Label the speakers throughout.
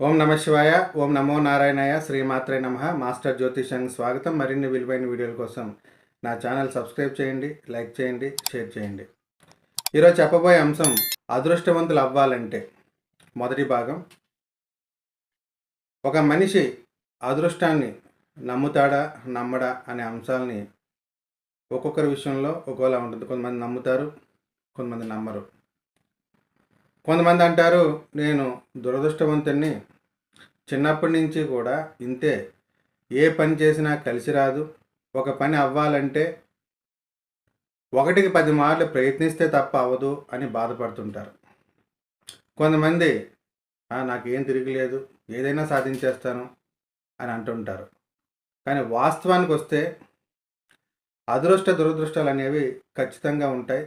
Speaker 1: ఓం నమ శివాయ. ఓం నమో నారాయణాయ. శ్రీమాత్రే నమః. మాస్టర్ జ్యోతిషానికి స్వాగతం. మరిన్ని విలువైన వీడియోల కోసం నా ఛానల్ సబ్స్క్రైబ్ చేయండి, లైక్ చేయండి, షేర్ చేయండి. ఈరోజు చెప్పబోయే అంశం అదృష్టవంతులు అవ్వాలంటే. మొదటి భాగం. ఒక మనిషి అదృష్టాన్ని నమ్ముతాడా నమ్మడా అనే అంశాలని ఒక్కొక్కరి విషయంలో ఒక్కోలా ఉంటుంది. కొంతమంది నమ్ముతారు, కొంతమంది నమ్మరు. కొంతమంది అంటారు, నేను దురదృష్టవంతుణ్ణి, చిన్నప్పటి నుంచి కూడా ఇంతే, ఏ పని చేసినా కలిసి రాదు, ఒక పని అవ్వాలంటే 1కి 10 మార్లు ప్రయత్నిస్తే తప్ప అవ్వదు అని బాధపడుతుంటారు. కొంతమంది నాకేం తిరగలేదు, ఏదైనా సాధించేస్తాను అని అంటుంటారు. కానీ వాస్తవానికి వస్తే అదృష్ట దురదృష్టాలు అనేవి ఖచ్చితంగా ఉంటాయి.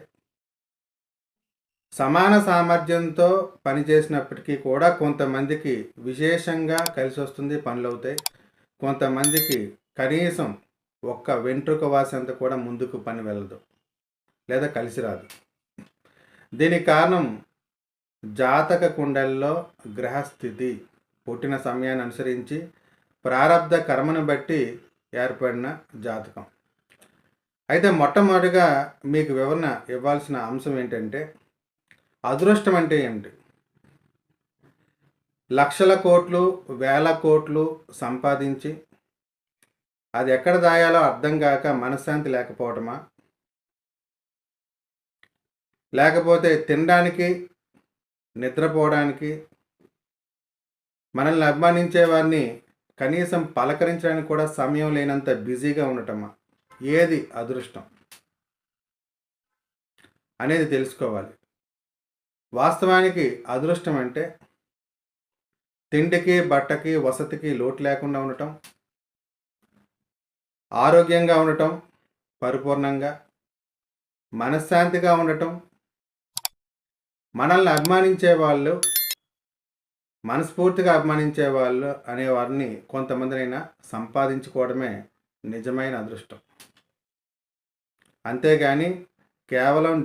Speaker 1: సమాన సామర్థ్యంతో పనిచేసినప్పటికీ కూడా కొంతమందికి విశేషంగా కలిసి వస్తుంది, పనులు అవుతాయి. కొంతమందికి కనీసం ఒక్క వెంట్రుక వాసంత కూడా ముందుకు పని వెళ్ళదు లేదా కలిసి రాదు. దీనికి కారణం జాతక కుండల్లో గ్రహస్థితి, పుట్టిన సమయాన్ని అనుసరించి ప్రారబ్ధ కర్మను బట్టి ఏర్పడిన జాతకం. అయితే మొట్టమొదటిగా మీకు వివరణ ఇవ్వాల్సిన అంశం ఏంటంటే, అదృష్టం అంటే ఏమిటి? లక్షల కోట్లు, వేల కోట్లు సంపాదించి అది ఎక్కడ దాయాలో అర్థం కాక మనశ్శాంతి లేకపోవటమా? లేకపోతే తినడానికి, నిద్రపోవడానికి, మనల్ని అభిమానించే వారిని కనీసం పలకరించడానికి కూడా సమయం లేనంత బిజీగా ఉండటమా? ఏది అదృష్టం అనేది తెలుసుకోవాలి. వాస్తవానికి అదృష్టం అంటే తిండికి, బట్టకి, వసతికి లోటు లేకుండా ఉండటం, ఆరోగ్యంగా ఉండటం, పరిపూర్ణంగా మనశ్శాంతిగా ఉండటం, మనల్ని అభిమానించే వాళ్ళు, మనస్ఫూర్తిగా అభిమానించే వాళ్ళు అనేవారిని కొంతమందినైనా సంపాదించుకోవడమే నిజమైన అదృష్టం. అంతేగాని కేవలం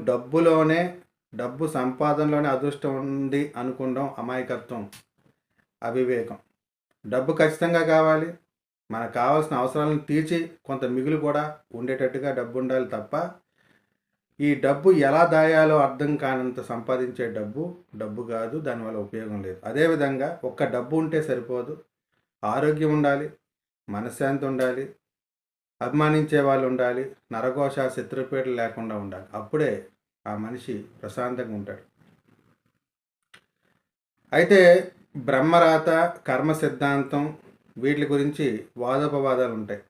Speaker 1: డబ్బు సంపాదనలోనే అదృష్టం ఉంది అనుకోవడం అమాయకత్వం, అవివేకం. డబ్బు ఖచ్చితంగా కావాలి, మనకు కావాల్సిన అవసరాలను తీర్చి కొంత మిగులు కూడా ఉండేటట్టుగా డబ్బు ఉండాలి తప్ప, ఈ డబ్బు ఎలా దాయాలో అర్థం కానంత సంపాదించే డబ్బు కాదు, దానివల్ల ఉపయోగం లేదు. అదేవిధంగా ఒక్క డబ్బు ఉంటే సరిపోదు, ఆరోగ్యం ఉండాలి, మనశ్శాంతి ఉండాలి, అభిమానించే వాళ్ళు ఉండాలి, నరఘోష శత్రుపీడలు లేకుండా ఉండాలి. అప్పుడే ఆ మనిషి ప్రశాంతంగా ఉంటాడు. అయితే బ్రహ్మరాత, కర్మ సిద్ధాంతం వీటి గురించి వాదోపవాదాలు ఉంటాయి.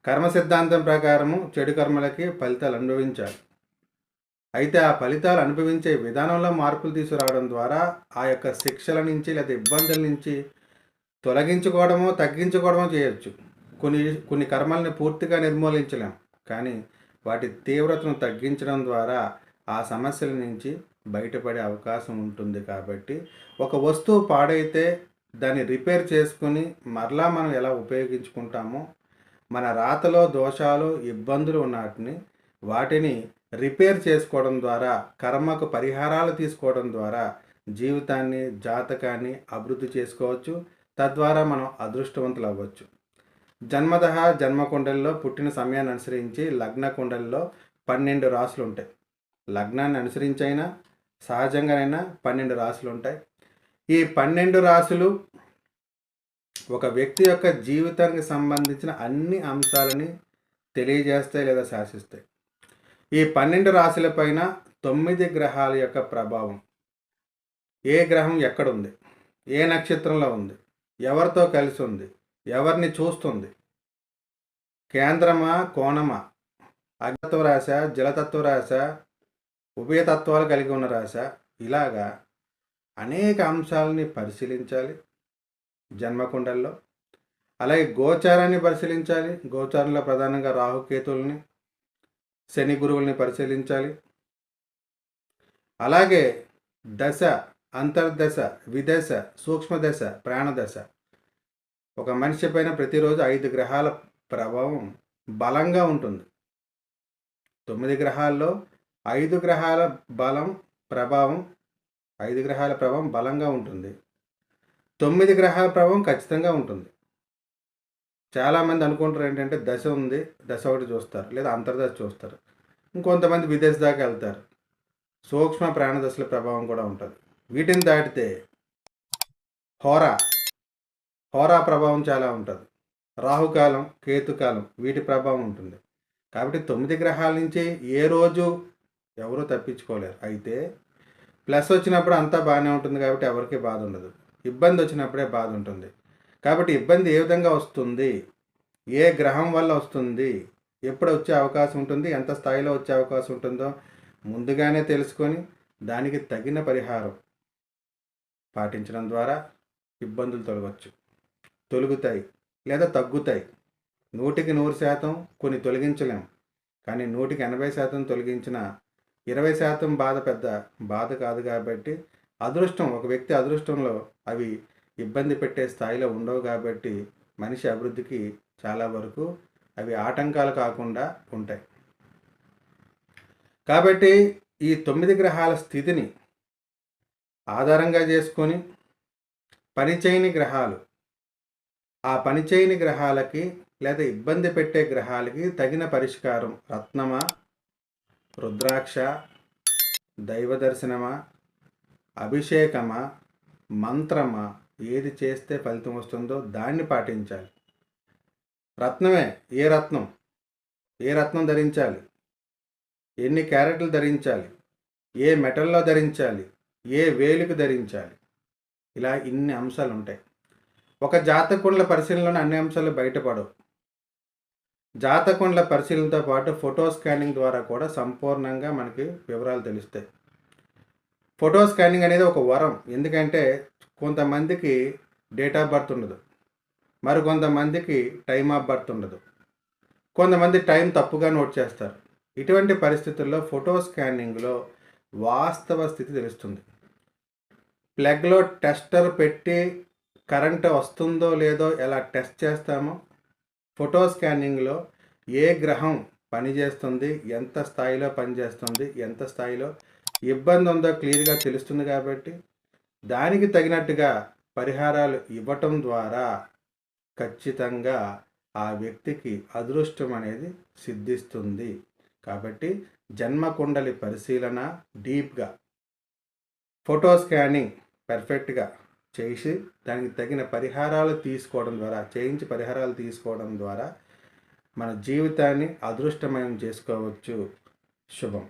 Speaker 1: కర్మ సిద్ధాంతం ప్రకారము చెడు కర్మలకి ఫలితాలు అనుభవించాలి. అయితే ఆ ఫలితాలు అనుభవించే విధానంలో మార్పులు తీసుకురావడం ద్వారా ఆ యొక్క శిక్షల నుంచి లేదా ఇబ్బందుల నుంచి తొలగించుకోవడమో తగ్గించుకోవడమో చేయొచ్చు. కొన్ని కర్మల్ని పూర్తిగా నిర్మూలించలేం, కానీ వాటి తీవ్రతను తగ్గించడం ద్వారా ఆ సమస్యల నుంచి బయటపడే అవకాశం ఉంటుంది. కాబట్టి ఒక వస్తువు పాడైతే దాన్ని రిపేర్ చేసుకుని మరలా మనం ఎలా ఉపయోగించుకుంటామో, మన రాతలో దోషాలు, ఇబ్బందులు వాటిని రిపేర్ చేసుకోవడం ద్వారా, కర్మకు పరిహారాలు తీసుకోవడం ద్వారా జీవితాన్ని, జాతకాన్ని అభివృద్ధి చేసుకోవచ్చు. తద్వారా మనం అదృష్టవంతులు అవ్వచ్చు. జన్మకుండల్లో పుట్టిన సమయాన్ని అనుసరించి లగ్న కుండల్లో 12 రాసులు ఉంటాయి. లగ్నాన్ని అనుసరించైనా సహజంగానైనా 12 రాసులు ఉంటాయి. ఈ 12 రాసులు ఒక వ్యక్తి యొక్క జీవితానికి సంబంధించిన అన్ని అంశాలని తెలియజేస్తాయి లేదా శాసిస్తాయి. ఈ 12 రాశుల పైన 9 గ్రహాల యొక్క ప్రభావం, ఏ గ్రహం ఎక్కడుంది, ఏ నక్షత్రంలో ఉంది, ఎవరితో కలిసి ఉంది, ఎవరిని చూస్తుంది, కేంద్రమా కోణమా, అగ్నితత్వ రాశ, జలతత్వ రాశ, ఉభయతత్వాలు కలిగి ఉన్న రాశ, ఇలాగా అనేక అంశాలని పరిశీలించాలి జన్మకుండల్లో. అలాగే గోచారాన్ని పరిశీలించాలి. గోచారంలో ప్రధానంగా రాహుకేతువుల్ని, శని గురువుల్ని పరిశీలించాలి. అలాగే దశ, అంతర్దశ, విదశ, సూక్ష్మదశ, ప్రాణదశ. ఒక మనిషి పైన ప్రతిరోజు 5 గ్రహాల ప్రభావం బలంగా ఉంటుంది. 9 గ్రహాల్లో 5 గ్రహాల ప్రభావం బలంగా ఉంటుంది. 9 గ్రహాల ప్రభావం ఖచ్చితంగా ఉంటుంది. చాలామంది అనుకుంటారు ఏంటంటే దశ ఉంది, దశ ఒకటి చూస్తారు, లేదా అంతర్దశ చూస్తారు. ఇంకొంతమంది విదేశ దాకా వెళ్తారు. సూక్ష్మ ప్రాణదశల ప్రభావం కూడా ఉంటుంది. వీటిని దాటితే హోరా హోరా ప్రభావం చాలా ఉంటుంది. రాహుకాలం, కేతుకాలం వీటి ప్రభావం ఉంటుంది. కాబట్టి 9 గ్రహాల నుంచి ఏ రోజు ఎవరూ తప్పించుకోలేరు. అయితే ప్లస్ వచ్చినప్పుడు అంతా బాగానే ఉంటుంది కాబట్టి ఎవరికీ బాధ ఉండదు. ఇబ్బంది వచ్చినప్పుడే బాధ ఉంటుంది. కాబట్టి ఇబ్బంది ఏ విధంగా వస్తుంది, ఏ గ్రహం వల్ల వస్తుంది, ఎప్పుడు వచ్చే అవకాశం ఉంటుంది, ఎంత స్థాయిలో వచ్చే అవకాశం ఉంటుందో ముందుగానే తెలుసుకొని దానికి తగిన పరిహారం పాటించడం ద్వారా ఇబ్బందులు తొలగుతాయి లేదా తగ్గుతాయి. 100% కొన్ని తొలగించలేం, కానీ 80% తొలగించిన 20% బాధ పెద్ద బాధ కాదు. కాబట్టి అదృష్టం, ఒక వ్యక్తి అదృష్టంలో అవి ఇబ్బంది పెట్టే స్థాయిలో ఉండవు. కాబట్టి మనిషి అభివృద్ధికి చాలా వరకు అవి ఆటంకాలు కాకుండా ఉంటాయి. కాబట్టి ఈ 9 గ్రహాల స్థితిని ఆధారంగా చేసుకొని పనిచేయని గ్రహాలు, ఆ పనిచేయని గ్రహాలకి లేదా ఇబ్బంది పెట్టే గ్రహాలకి తగిన పరిష్కారం రత్నమా, రుద్రాక్ష, దైవ దర్శనమా, అభిషేకమా, మంత్రమా, ఏది చేస్తే ఫలితం వస్తుందో దాన్ని పాటించాలి. రత్నమే, ఏ రత్నం ధరించాలి, ఎన్ని క్యారెట్లు ధరించాలి, ఏ మెటల్లో ధరించాలి, ఏ వేలుకు ధరించాలి, ఇలా ఇన్ని అంశాలు ఉంటాయి. ఒక జాతకుండ్ల పరిశీలనలోనే అన్ని అంశాలు బయటపడవు. జాతకుండ్ల పరిశీలనతో పాటు ఫోటో స్కానింగ్ ద్వారా కూడా సంపూర్ణంగా మనకి వివరాలు తెలుస్తాయి. ఫోటో స్కానింగ్ అనేది ఒక వరం. ఎందుకంటే కొంతమందికి డేట్ ఆఫ్ బర్త్ ఉండదు, మరి కొంతమందికి టైమ్ ఆఫ్ బర్త్ ఉండదు, కొంతమంది టైం తప్పుగా నోట్ చేస్తారు. ఇటువంటి పరిస్థితుల్లో ఫోటో స్కానింగ్లో వాస్తవ స్థితి తెలుస్తుంది. ప్లగ్లో టెస్టర్ పెట్టి కరెంటు వస్తుందో లేదో ఎలా టెస్ట్ చేస్తామో ఫోటో స్కానింగ్లో ఏ గ్రహం పనిచేస్తుంది, ఎంత స్థాయిలో పనిచేస్తుంది, ఎంత స్థాయిలో ఇబ్బంది ఉందో క్లియర్గా తెలుస్తుంది. కాబట్టి దానికి తగినట్టుగా పరిహారాలు ఇవ్వటం ద్వారా ఖచ్చితంగా ఆ వ్యక్తికి అదృష్టం అనేది సిద్ధిస్తుంది. కాబట్టి జన్మకుండలి పరిశీలన డీప్గా, ఫోటో స్కానింగ్ పర్ఫెక్ట్గా చేసి దానికి తగిన పరిహారాలు తీసుకోవడం ద్వారా మన జీవితాన్ని అదృష్టమయం చేసుకోవచ్చు. శుభం.